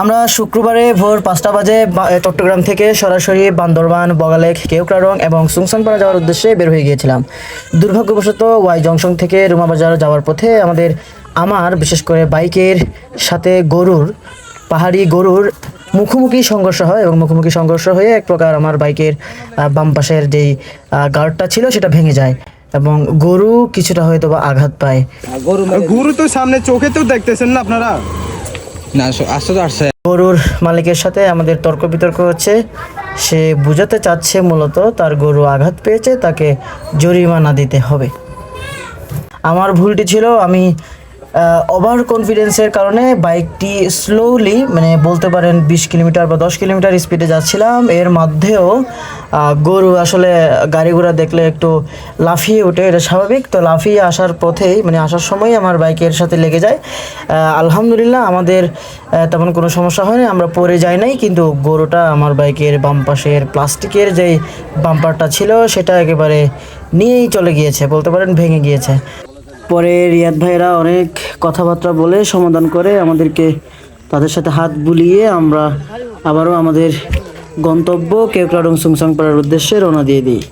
আমরা শুক্রবারে ভোর 5টা বাজে চট্টগ্রাম থেকে সরাসরি বান্দরবান, বগালেক, কেওক্রারং এবং সুংসানপাড়া যাওয়ার উদ্দেশ্যে বের হয়ে গিয়েছিলাম। দুর্ভাগ্যবশত ওয়াই জংশন থেকে রুমা বাজার যাওয়ার পথে আমার বিশেষ করে বাইকের সাথে পাহাড়ি গরুর মুখোমুখি সংঘর্ষ হয় এবং মুখোমুখি সংঘর্ষ হয়ে এক প্রকার আমার বাইকের বাম পাশের যেই গার্ডটা ছিল সেটা ভেঙে যায় এবং গরু কিছুটা হয়তো বা আঘাত পায়। গরু তো সামনে চোখে তো দেখতেছেন না আপনারা? না আসতে তো আসছে। গরুর মালিকের সাথে আমাদের তর্ক বিতর্ক হচ্ছে। সে বোঝাতে চাচ্ছে মূলত তার গরু আঘাত পেয়েছে, তাকে জরিমানা দিতে হবে। আমার ভুলটি ছিল আমি ওভার কনফিডেন্সের কারণে বাইকটি স্লোলি মানে বলতে পারেন 20 কিলোমিটার বা 10 কিলোমিটার স্পিডে যাচ্ছিলাম। এর মধ্যেও গরু আসলে গাড়ি ঘোড়া দেখলে একটু লাফিয়ে ওঠে, এটা স্বাভাবিক। তো লাফিয়ে আসার পথেই মানে আসার সময় আমার বাইকের সাথে লেগে যায়। আলহামদুলিল্লাহ আমাদের তেমন কোনো সমস্যা হয়নি, আমরা পড়ে যাই নাই। কিন্তু গরুটা আমার বাইকের বাম পাশের প্লাস্টিকের যেই বাম্পারটা ছিল সেটা একেবারে নিয়েই চলে গিয়েছে, বলতে পারেন ভেঙে গিয়েছে। পরে রিয়াদ ভাইরা অনেক কথাবার্তা বলে সমাধান করে আমাদেরকে তাদের সাথে হাত বুলিয়ে আমরা আবারও আমাদের গন্তব্য কেওক্রারং সুংসানপাড়ার উদ্দেশ্যে রওনা দিয়ে দিই।